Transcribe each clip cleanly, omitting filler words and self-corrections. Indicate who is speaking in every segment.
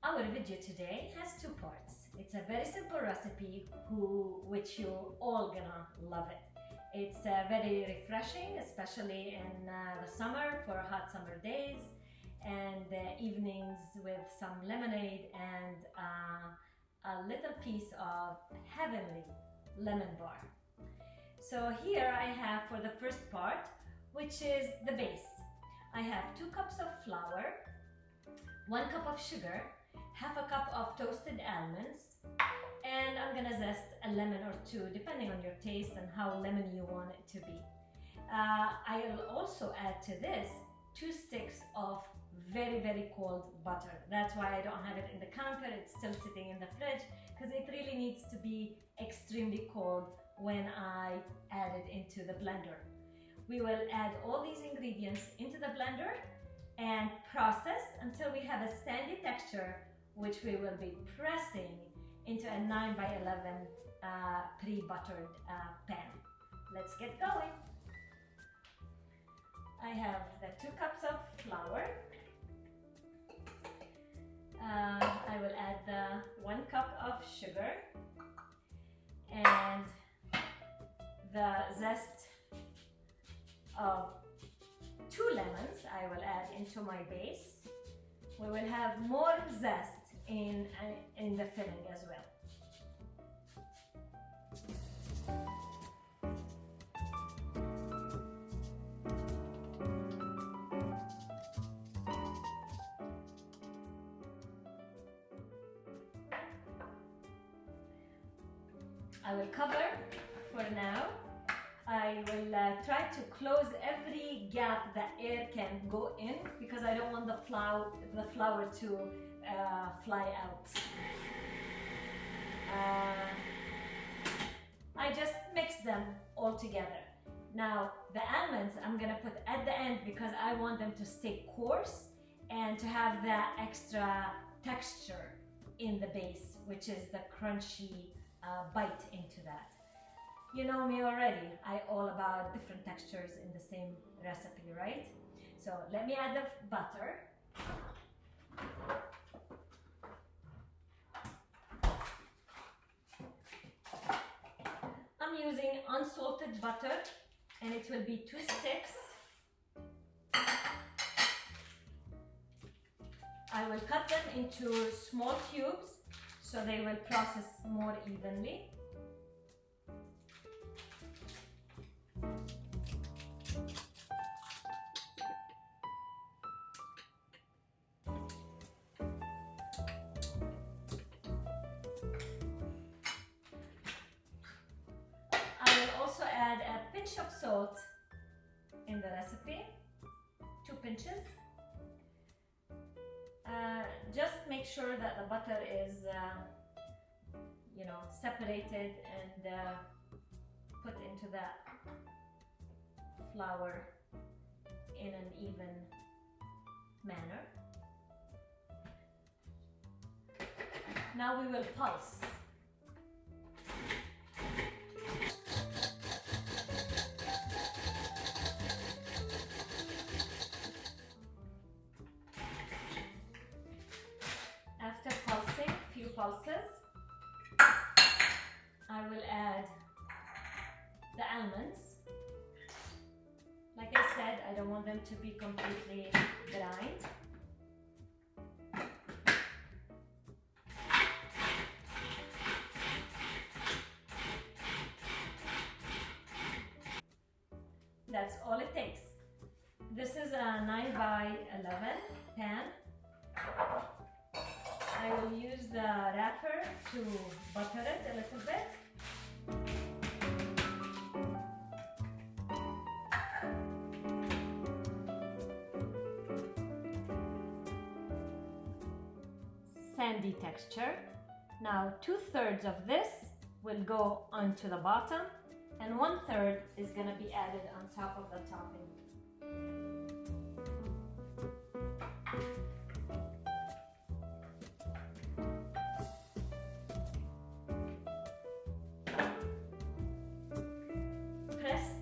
Speaker 1: Our video today has two parts. It's a very simple recipe which you're all gonna love it. It's very refreshing, especially in the summer for hot summer days and evenings with some lemonade and a little piece of heavenly lemon bar. So here I have for the first part, which is the base. I have 2 cups of flour, 1 cup of sugar, half a cup of toasted almonds, and I'm gonna zest a lemon or 2 depending on your taste and how lemon you want it to be. I'll also add to this 2 sticks of very cold butter. That's why I don't have it in the counter, it's still sitting in the fridge because it really needs to be extremely cold when I add it into the blender. We will add all these ingredients into the blender and process until we have a sandy texture, which we will be pressing into a 9 by 11 pre-buttered pan. Let's get going. I have the 2 cups of flour. I will add the 1 cup of sugar and the zest of 2 lemons I will add into my base. We will have more zest in the filling as well. I will cover for now. I will try to close every gap that air can go in because I don't want the flour to fly out. I just mix them all together. Now the almonds I'm gonna put at the end because I want them to stay coarse and to have that extra texture in the base, which is the crunchy bite into that. You know me already, I all about different textures in the same recipe, right? So let me add the butter. I'm using unsalted butter and it will be 2 sticks. I will cut them into small cubes so they will process more evenly. Add a pinch of salt in the recipe, 2 pinches. Just make sure that the butter is, separated and put into the flour in an even manner. Now we will pulse. After pulsing a few pulses, I will add the almonds. Like I said, I don't want them to be completely grind. That's all it takes. This is a 9 by 11 pan. I will use the wrapper to butter it a little bit. Sandy texture. Now 2/3 of this will go onto the bottom and 1/3 is going to be added on top of the topping.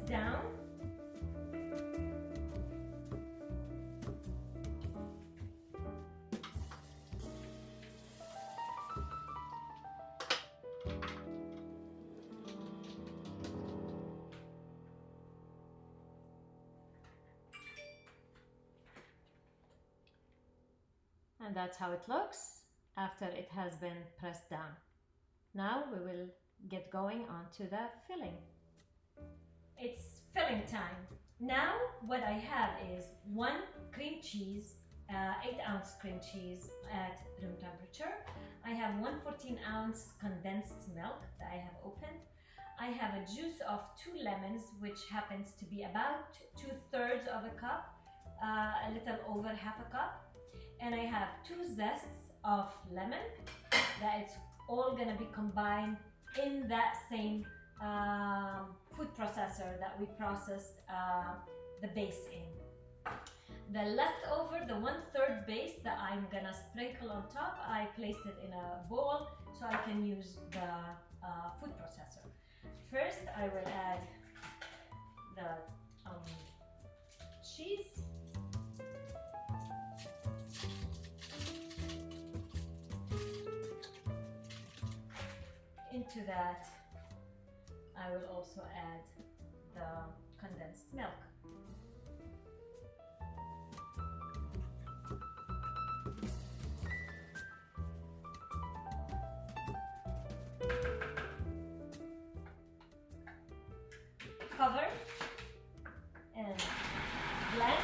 Speaker 1: Down. And that's how it looks after it has been pressed down. Now we will get going onto the filling. It's filling time. Now what I have is 1 cream cheese, 8-ounce cream cheese at room temperature. I have 1 14-ounce condensed milk that I have opened. I have a juice of 2 lemons, which happens to be about 2/3 of a cup, a little over half a cup. And I have 2 zests of lemon that it's all gonna be combined in that same food processor that we processed the base in. The leftover, the 1/3 base that I'm gonna sprinkle on top, I placed it in a bowl so I can use the food processor. First, I will add the cheese. Into that, I will also add the condensed milk. Cover and blend.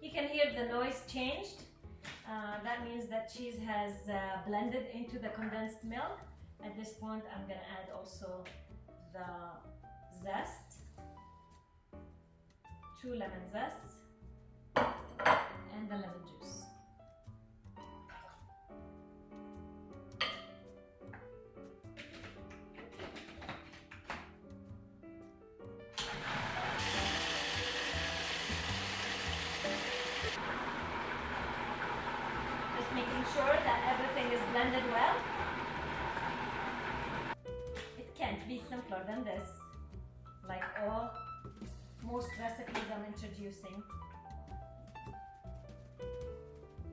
Speaker 1: You can hear the noise changed. That means that cheese has blended into the condensed milk. At this point, I'm going to add also the zest, 2 lemon zests, and the lemon juice. Making sure that everything is blended well. It can't be simpler than this, like most recipes I'm introducing.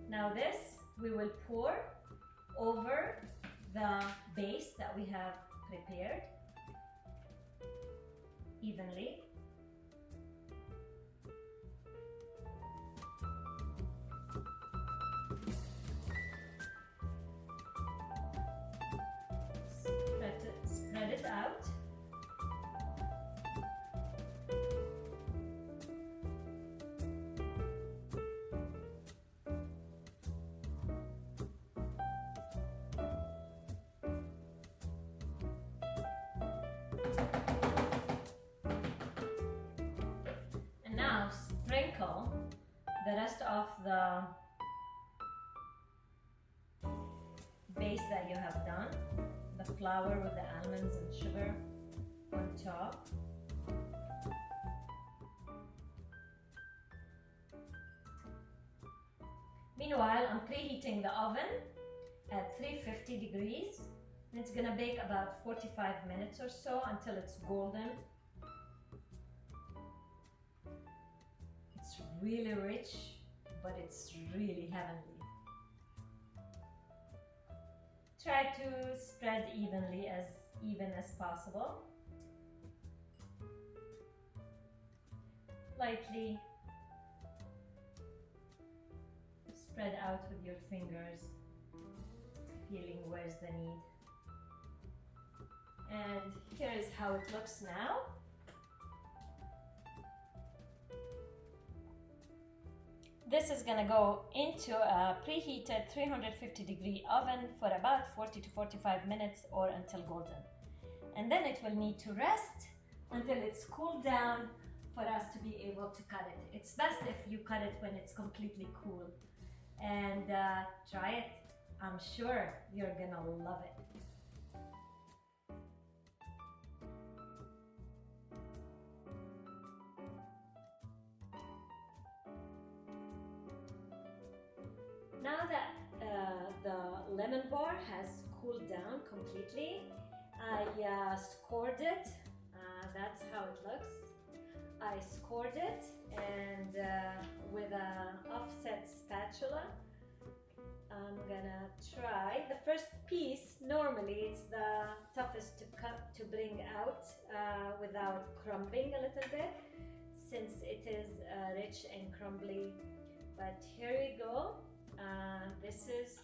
Speaker 1: Now this we will pour over the base that we have prepared evenly. Spread it out. And now sprinkle the rest of the base that you have done, the flour with the almonds and sugar on top. Meanwhile, I'm preheating the oven at 350 degrees. And it's gonna bake about 45 minutes or so until it's golden. It's really rich, but it's really heavenly. Try to spread evenly, as even as possible. Lightly spread out with your fingers, feeling where's the need. And here is how it looks now. This is gonna go into a preheated 350 degree oven for about 40 to 45 minutes or until golden. And then it will need to rest until it's cooled down for us to be able to cut it. It's best if you cut it when it's completely cool. And try it. I'm sure you're gonna love it. Now that the lemon bar has cooled down completely, I scored it. That's how it looks. I scored it, and with an offset spatula, I'm gonna try. The first piece, normally it's the toughest to cut, to bring out without crumbling a little bit, since it is rich and crumbly. But here we go. This is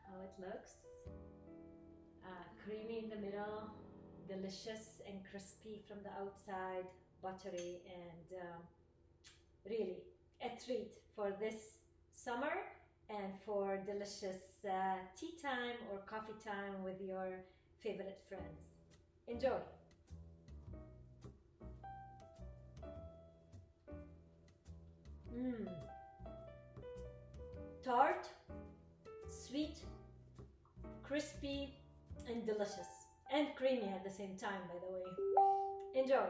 Speaker 1: how it looks. Creamy in the middle, delicious and crispy from the outside, buttery, and really a treat for this summer and for delicious tea time or coffee time with your favorite friends. Enjoy! Tart, sweet, crispy, and delicious, and creamy at the same time, by the way. Enjoy!